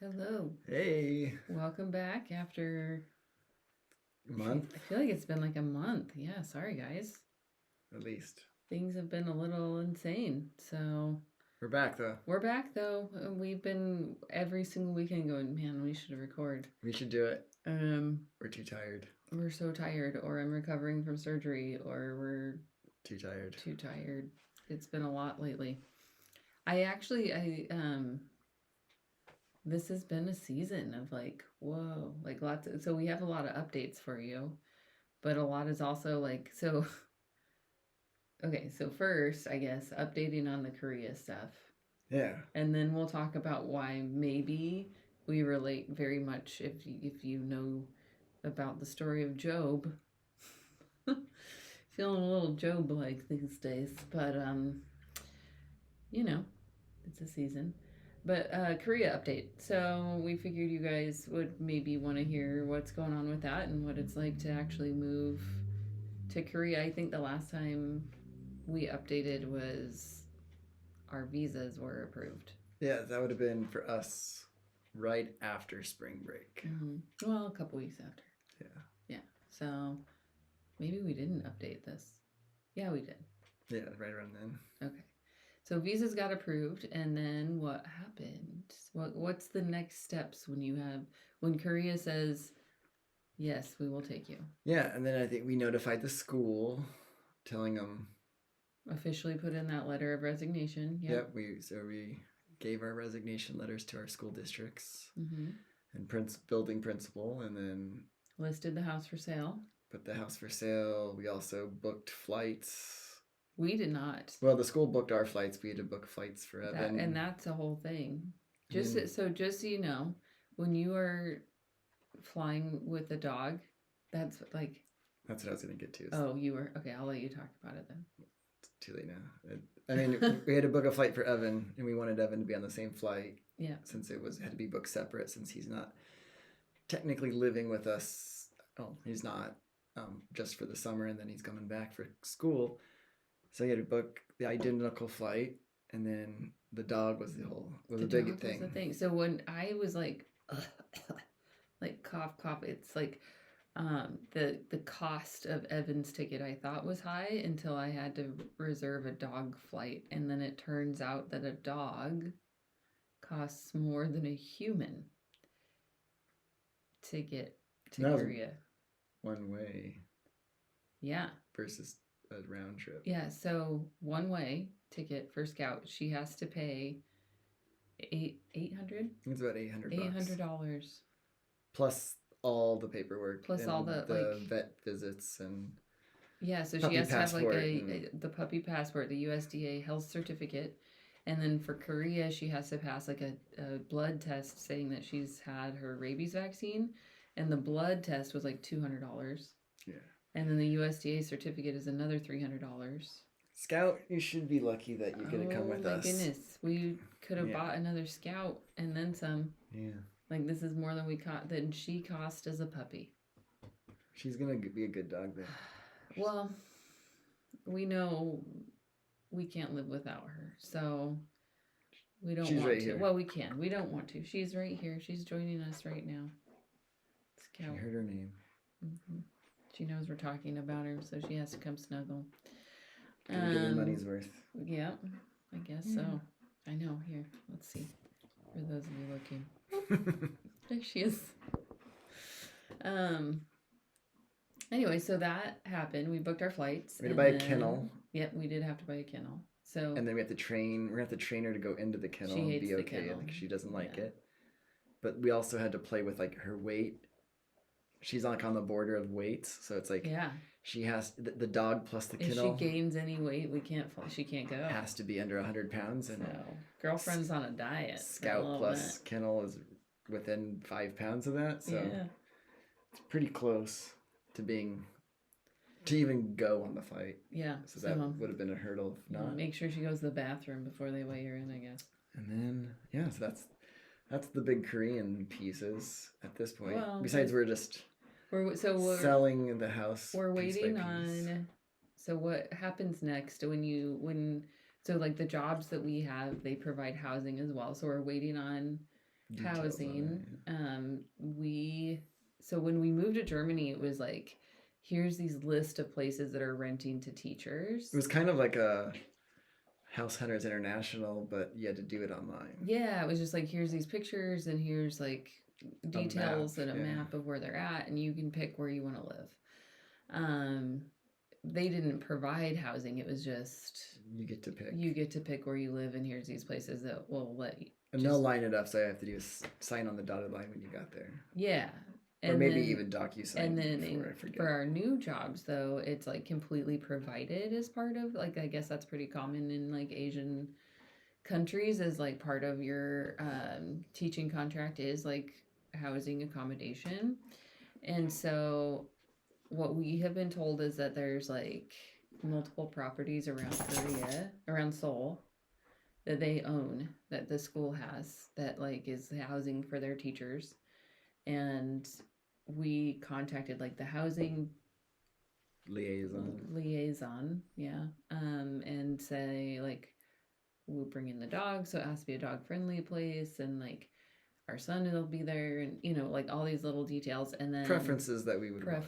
Hello. Hey, Welcome back after month I feel like it's been like a month. Yeah, sorry guys. at least. Things have been a little insane. So We're back though. we're back though. We've been every single weekend going, man, we should record. We should do it. Um We're too tired. we're so tired, or I'm recovering from surgery, or we're Too tired. too tired. It's been a lot lately. I this has been a season of like, whoa, like so we have a lot of updates for you, but a lot is also like, so okay, so first, I guess, updating on the Korea stuff. Yeah. And then we'll talk about why maybe we relate very much if you know about the story of Job. Feeling a little Job like these days, but you know, it's a season. But Korea update. So we figured you guys would maybe want to hear what's going on with that and what it's like to actually move to Korea. I think the last time we updated was our visas were approved. Yeah, that would have been for us right after spring break. Well, a couple weeks after. Yeah. Yeah. So maybe we didn't update this. Yeah, we did. Yeah, right around then. Okay. So visas got approved, and then what happened? What's the next steps when Korea says, yes, we will take you? Yeah, and then I think we notified the school, telling them. Officially put in that letter of resignation. Yep. We gave our resignation letters to our school districts and building principal, and then listed the house for sale. Put the house for sale. We also booked flights. We did not. Well, the school booked our flights. We had to book flights for Evan. And that's a whole thing. Just so you know, when you are flying with a dog, that's what I was going to get to. Oh, you were? Okay, I'll let you talk about it then. It's too late now. I mean, we had to book a flight for Evan, and we wanted Evan to be on the same flight. Yeah. Since it had to be booked separate, since he's not technically living with us. Oh, he's not. Just for the summer, and then he's coming back for school. So he had to book the identical flight, and then the dog was a big thing. Was the thing. So when I was like cough, it's like the cost of Evan's ticket I thought was high until I had to reserve a dog flight, and then it turns out that a dog costs more than a human to get to Korea. One way. Yeah. Versus a round trip. Yeah, so one way ticket for Scout, she has to pay $800. It's about $800. $800 plus all the paperwork. Plus all the vet visits and. Yeah, so she has to have the puppy passport, the USDA health certificate, and then for Korea she has to pass a blood test saying that she's had her rabies vaccine, and the blood test was like $200. Yeah. And then the USDA certificate is another $300. Scout, you should be lucky that you get to come with us. Oh my goodness, we could have bought another Scout and then some. Yeah. Like this is more than she cost as a puppy. She's gonna be a good dog then. Well, we know we can't live without her, so we don't want to. Here. Well, we can. We don't want to. She's right here. She's joining us right now. Scout. She heard her name. She knows we're talking about her, so she has to come snuggle. Get her money's worth. Yeah, I guess so. I know. Here, let's see. For those of you looking, there she is. Anyway, so that happened. We booked our flights. We had to buy a kennel. Yep, we did have to buy a kennel. So. And then we have to train. We're gonna have to train her to go into the kennel and be okay. Kennel. She doesn't like it. But we also had to play with her weight. She's on the border of weights, so it's she has the dog plus the kennel. If she gains any weight, she can't go. Has to be under 100 pounds, and girlfriend's on a diet. Scout plus kennel is within 5 pounds of that, so it's pretty close to even go on the flight. Yeah, so that would have been a hurdle if not. Make sure she goes to the bathroom before they weigh her in, I guess. And then so that's the big Korean pieces at this point. Well, besides, we're selling the house. We're waiting on. So what happens next so the jobs that we have, they provide housing as well. So we're waiting on details on housing. it, So when we moved to Germany, it was like, here's these list of places that are renting to teachers. It was kind of like a House Hunters International, but you had to do it online. Yeah, it was just like, here's these pictures and here's like details and a yeah. map of where they're at, and you can pick where you want to live. They didn't provide housing. It was just You get to pick. you get to pick where you live, and here's these places that will let you. And they'll line it up, so I have to do is sign on the dotted line when you got there. Yeah. Or maybe even DocuSign. And then for our new jobs, though, it's like completely provided as part of, like, I guess that's pretty common in like Asian countries, as like part of your teaching contract is like housing accommodation. And so what we have been told is that there's like multiple properties around Korea, around Seoul, that they own, that the school has, that like is housing for their teachers. And we contacted like the housing liaison, yeah, and say like, we'll bring in the dog, so it has to be a dog friendly place, and like our son will be there, and you know, like all these little details, and then preferences that we would want.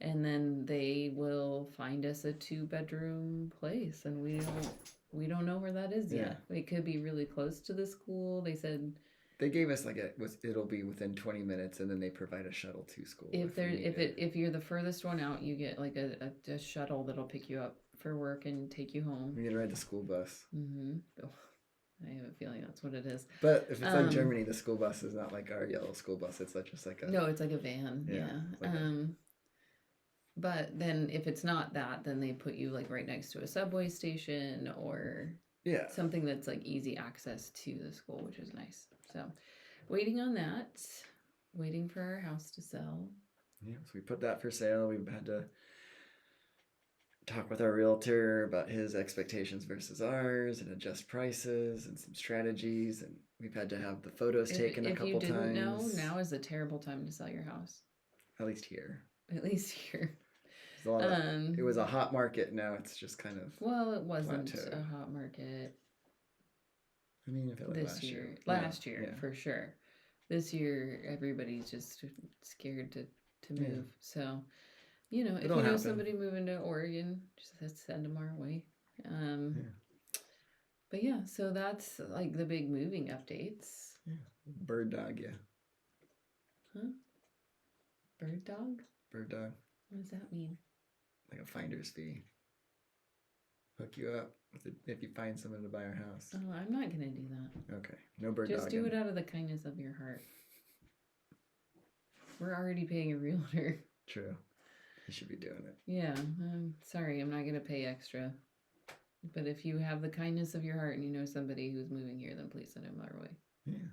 And then they will find us a 2-bedroom place, and we don't know where that is yet. It could be really close to the school. They said they gave us like it'll be within 20 minutes, and then they provide a shuttle to school. If you're the furthest one out, you get like a shuttle that'll pick you up for work and take you home. You get to ride the school bus. Mm-hmm. Oh, I have a feeling that's what it is. But if it's like Germany, the school bus is not like our yellow school bus. It's like just like a... No, it's like a van. Yeah. Like but then if it's not that, then they put you like right next to a subway station or something that's like easy access to the school, which is nice. So waiting on that, waiting for our house to sell. Yeah, so we put that for sale. We've had to talk with our realtor about his expectations versus ours and adjust prices and some strategies. And we've had to have the photos taken a couple times. If you didn't know, now is a terrible time to sell your house. At least here. It was a hot market. Now it's just kind of well, it wasn't a hot market. I mean, I feel like last year for sure. This year, everybody's just scared to move. Yeah. So, you know, if you know somebody moving to Oregon, just send them our way. But yeah, so that's like the big moving updates. Yeah, bird dog, yeah. Huh? Bird dog? Bird dog. What does that mean? Like a finder's fee. Hook you up if you find someone to buy our house. Oh, I'm not going to do that. Okay. No bird dog. Just do it out of the kindness of your heart. We're already paying a realtor. True. You should be doing it. Yeah. I'm sorry. I'm not going to pay extra. But if you have the kindness of your heart and you know somebody who's moving here, then please send them our way. Yeah.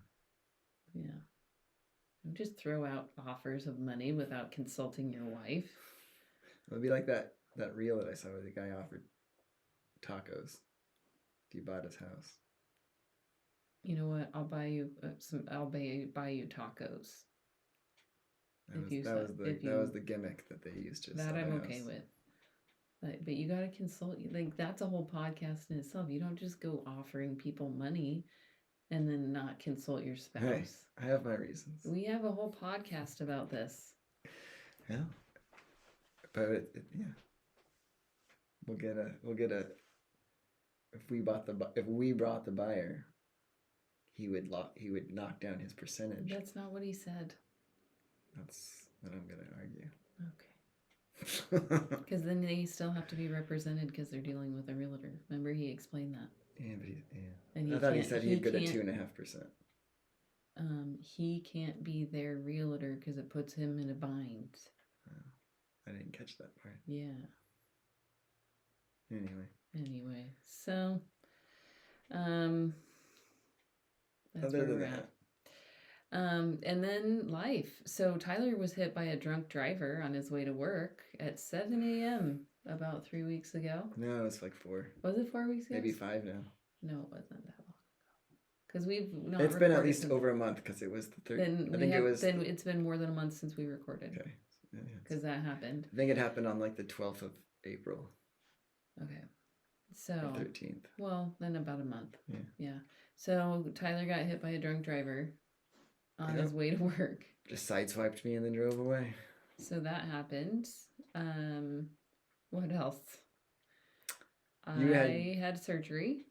Yeah. Don't just throw out offers of money without consulting your wife. It'll be like that reel that I saw where the guy offered tacos if you bought his house. You know what? I'll buy you buy you tacos. That was the gimmick that they used to. That I'm okay with. But you got to consult. Like, that's a whole podcast in itself. You don't just go offering people money and then not consult your spouse. Hey, I have my reasons. We have a whole podcast about this. Yeah. But yeah. We'll get a. If we brought the buyer, he would knock down his percentage. That's not what he said. That's what I'm gonna argue. Okay. Because then they still have to be represented because they're dealing with a realtor. Remember, he explained that. Yeah, but I thought he said he'd go to 2.5%. He can't be their realtor because it puts him in a bind. Oh, I didn't catch that part. Yeah. Anyway, so, that's other where than we're that. at. And then life. So Tyler was hit by a drunk driver on his way to work at 7 a.m. about 3 weeks ago. No, it was like 4. Was it 4 weeks ago? Maybe 5 now. No, it wasn't that long ago. Because we've not. It's been at least over a month because it was the 3rd. Then it's been more than a month since we recorded. Okay. Because that happened. I think it happened on like the 12th of April. Okay. So. Or 13th. Well, then about a month. Yeah. So Tyler got hit by a drunk driver on Yep. his way to work. Just sideswiped me and then drove away. So that happened. What else? I had surgery.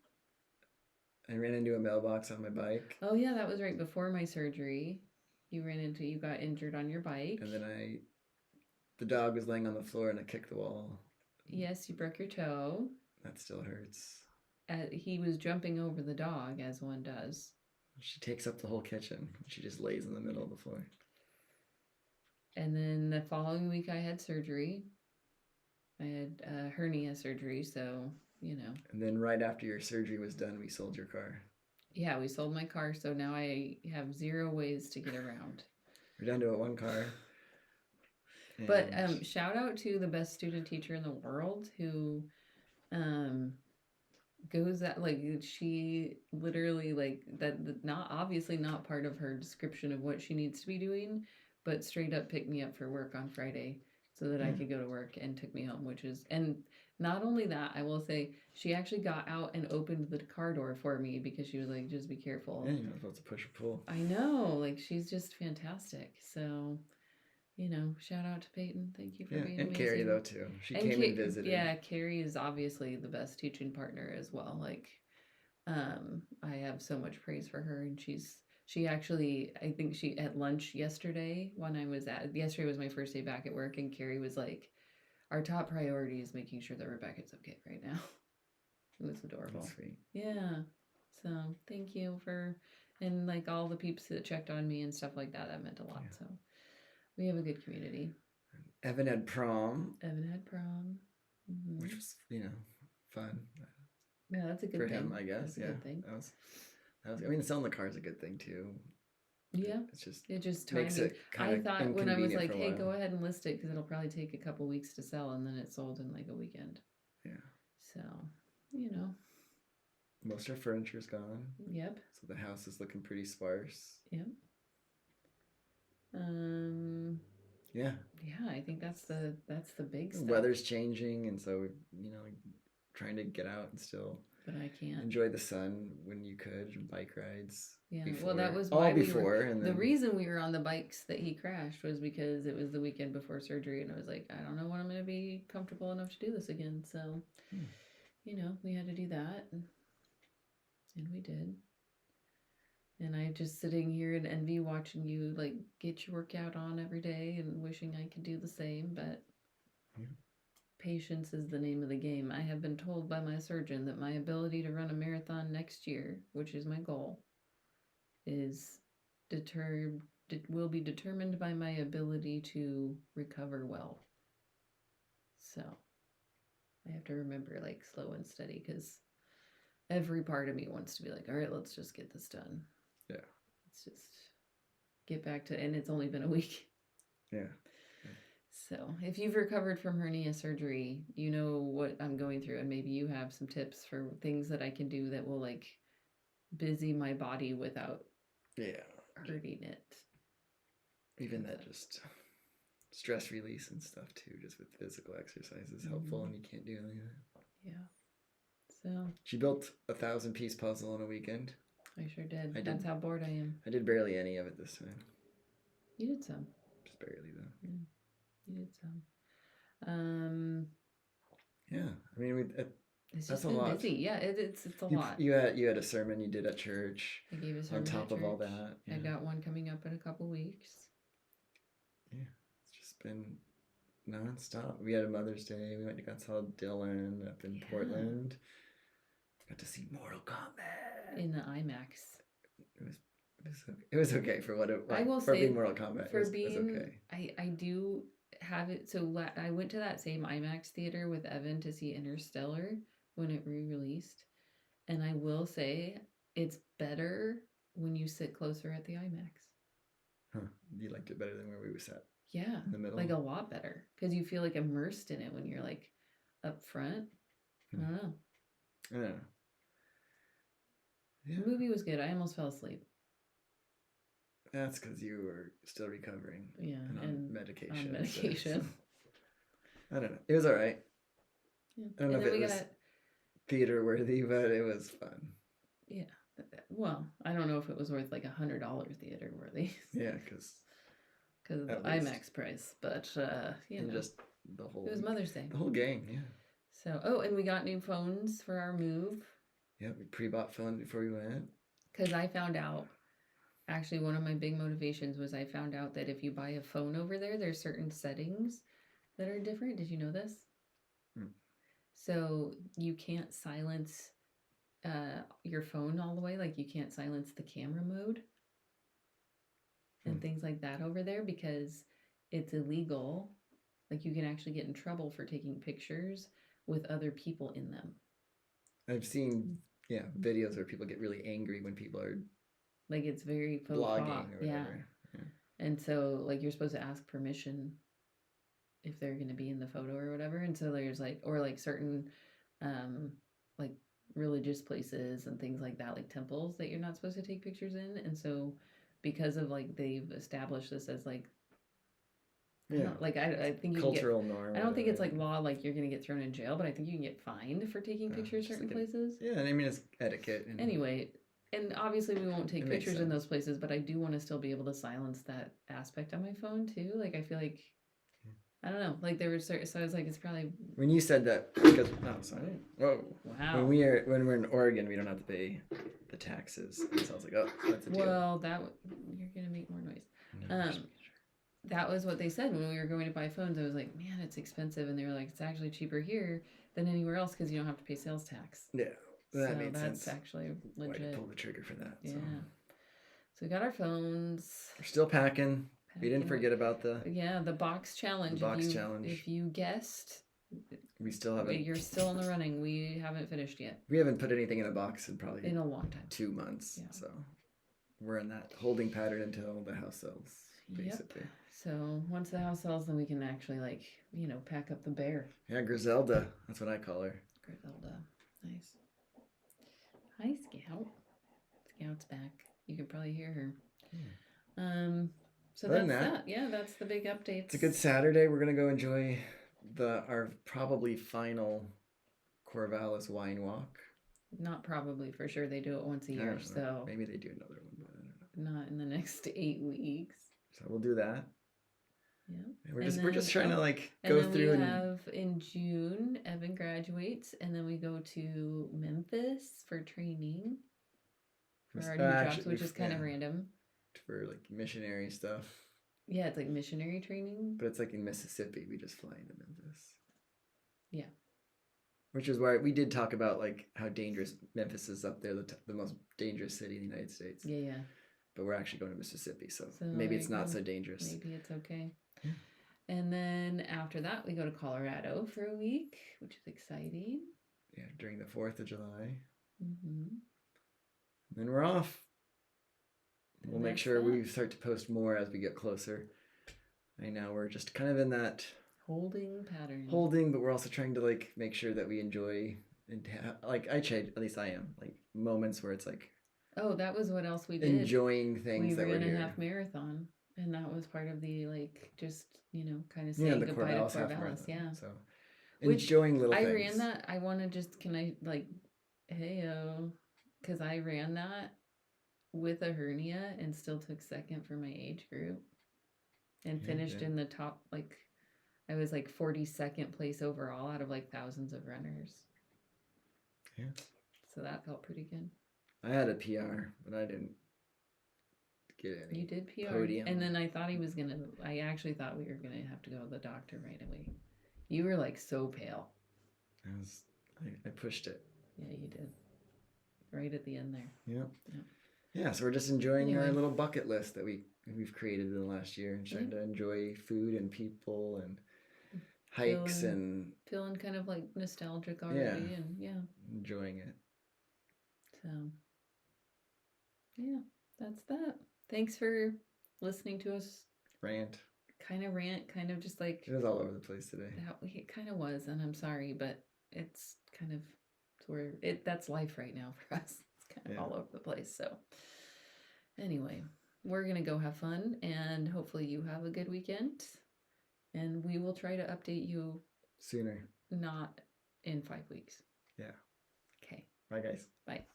I ran into a mailbox on my bike. Oh yeah, that was right before my surgery. You got injured on your bike. And then the dog was laying on the floor and I kicked the wall. Yes, you broke your toe. That still hurts. He was jumping over the dog, as one does. She takes up the whole kitchen. She just lays in the middle of the floor. And then the following week I had surgery. I had hernia surgery, so, you know. And then right after your surgery was done, we sold your car. Yeah, we sold my car, so now I have 0 ways to get around. We're down to one car. But shout out to the best student teacher in the world who goes that, like, she literally, like, that not obviously not part of her description of what she needs to be doing, but straight up picked me up for work on Friday so that I could go to work and took me home, and not only that, I will say, she actually got out and opened the car door for me because she was like, just be careful. Yeah, you know, it's a push or pull. I know, like, she's just fantastic. So, you know, shout out to Peyton. Thank you for being amazing. And Carrie, though, too. She came and visited. Yeah, Carrie is obviously the best teaching partner as well. Like, I have so much praise for her, and she actually, I think she, at lunch yesterday yesterday was my first day back at work, and Carrie was like, our top priority is making sure that Rebecca's okay right now. It was adorable. That's sweet. Yeah. So thank you and like all the peeps that checked on me and stuff like that. That meant a lot. Yeah. So we have a good community. Evan had prom. Mm-hmm. Which was, you know, fun. Yeah, that's a good thing. For him, I guess. Yeah. That was, I mean, selling the car is a good thing, too. Yeah. It just makes it kind of I thought when I was like, hey, go ahead and list it because it'll probably take a couple weeks to sell, and then it sold in like a weekend. Yeah. So, you know. Most of our furniture's gone. Yep. So the house is looking pretty sparse. Yep. Yeah. Yeah, I think that's the big stuff. The weather's changing, and so, you know, trying to get out and still... But I can't. Enjoy the sun when you could, and bike rides. Yeah, before. Well, that was why the reason we were on the bikes that he crashed was because it was the weekend before surgery, and I was like, I don't know when I'm going to be comfortable enough to do this again. So, you know, we had to do that, and we did. And I'm just sitting here in envy watching you, like, get your workout on every day and wishing I could do the same, but... Yeah. Patience is the name of the game. I have been told by my surgeon that my ability to run a marathon next year, which is my goal, will be determined by my ability to recover well. So I have to remember, like, slow and steady, because every part of me wants to be like, all right, let's just get this done. Yeah. Let's just get back to, and it's only been a week. Yeah. So if you've recovered from hernia surgery, you know what I'm going through, and maybe you have some tips for things that I can do that will, like, busy my body without hurting it. Even that just stress release and stuff too, just with physical exercise is helpful, and you can't do any of that. Yeah. So she built a 1,000-piece puzzle in a weekend. I sure did. That's how bored I am. I did barely any of it this time. You did some. Just barely, though. Yeah. You did some. Yeah, I mean, it's that's just a been lot. Busy. Yeah, it's a lot. You had a sermon you did at church. I gave a sermon on top at of all church. that. I got one coming up in a couple weeks. Yeah, it's just been nonstop. We had a Mother's Day. We went to go saw Dylan up in Portland. Got to see Mortal Kombat in the IMAX. It was okay for what it was. I will for say, being Mortal Kombat. For it was being, okay. I do have it. So I went to that same IMAX theater with Evan to see Interstellar when it re-released, and I will say it's better when you sit closer at the IMAX. Huh? You liked it better than where we sat? Yeah, in the middle, like a lot better, because you feel like immersed in it when you're like up front. I don't know. Yeah. The movie was good. I almost fell asleep. That's because you were still recovering. Yeah, and on medication. On medication. So, I don't know. It was all right. Yeah. I don't know if it was theater worthy, but it was fun. Yeah. Well, I don't know if it was worth like $100 theater worthy. Yeah, because of the at least. IMAX price, but and just the whole. it was Mother's Day. The whole gang, yeah. So, and we got new phones for our move. Yeah, we pre-bought phones before we went. Because I found out, actually, one of my big motivations was I found out that if you buy a phone over there, there's certain settings that are different. Did you know this? So you can't silence your phone all the way. Like you can't silence the camera mode and things like that over there because it's illegal. Like you can actually get in trouble for taking pictures with other people in them. I've seen videos where people get really angry when people are like it's very blogging or whatever. Yeah. And so like you're supposed to ask permission if they're going to be in the photo or whatever. And so there's like, or like certain like religious places and things like that, like temples that you're not supposed to take pictures in. And so because of like they've established this as like I think you cultural norm. I don't think it's like law like you're gonna get thrown in jail, but I think you can get fined for taking pictures certain places. Yeah, I mean it's etiquette. Anyway, and obviously we won't take pictures in those places, but I do want to still be able to silence that aspect on my phone too. Like I feel like I don't know. Like there were certain, so I was like, it's probably when you said that because sorry. Whoa. Wow. When we're in Oregon, we don't have to pay the taxes. So I was like, oh, that's a deal. Well, you're gonna make more noise. No, that was what they said when we were going to buy phones. I was like, man, it's expensive, and they were like, it's actually cheaper here than anywhere else because you don't have to pay sales tax. Yeah, that made sense. That's actually legit. Why to pull the trigger for that? Yeah. So we got our phones. We're still packing. We didn't forget about the box challenge. If you guessed, we still haven't. You're still in the running. We haven't finished yet. We haven't put anything in a box in probably a long time. 2 months. Yeah. So we're in that holding pattern until the house sells, basically. Yep. So once the house sells, then we can actually pack up the bear. Yeah, Griselda. That's what I call her. Griselda. Nice. Hi, Scout. Scout's back. You can probably hear her. So that's that. Yeah, that's the big updates. It's a good Saturday. We're gonna go enjoy our probably final Corvallis wine walk. Not probably, for sure. They do it once a year, so maybe they do another one, but I don't know. Not in the next 8 weeks. So we'll do that. Yeah. We're just trying to go through. We have in June, Evan graduates, and then we go to Memphis for training for our new jobs, which is kind of random. For missionary stuff. Yeah, it's like missionary training. But it's in Mississippi. We just fly into Memphis. Yeah. Which is why we did talk about how dangerous Memphis is up there, the most dangerous city in the United States. Yeah. But we're actually going to Mississippi, so maybe it's not so dangerous. Maybe it's okay. Yeah. And then after that, we go to Colorado for a week, which is exciting. Yeah, during the 4th of July. Mm-hmm. And then we're off. We'll make sure we start to post more as we get closer. Right now we're just kind of in that holding pattern. But we're also trying to make sure that we enjoy and at least I am moments where it's oh, that was what else we did. Enjoying things that we're here. We ran a half marathon, and that was part of the just kind of saying goodbye to Corvallis. Yeah. So enjoying little things. I ran that. I want to just hey-o, because I ran that with a hernia and still took second for my age group and finished in the top, I was 42nd place overall out of thousands of runners. Yeah. So that felt pretty good. I had a PR, but I didn't get any. You did PR. Podium. And then I actually thought we were going to have to go to the doctor right away. You were so pale. I pushed it. Yeah, you did. Right at the end there. Yep. Yeah. Yeah, so we're just enjoying our little bucket list that we've created in the last year and trying to enjoy food and people and hikes feeling kind of nostalgic already and enjoying it. So yeah, that's that. Thanks for listening to us rant, kind of just it was all over the place today. It kind of was, and I'm sorry, but it's kind of that's life right now for us. Kind of all over the place. So anyway, we're going to go have fun, and hopefully you have a good weekend, and we will try to update you sooner, not in 5 weeks. Yeah. Okay. Bye, guys. Bye.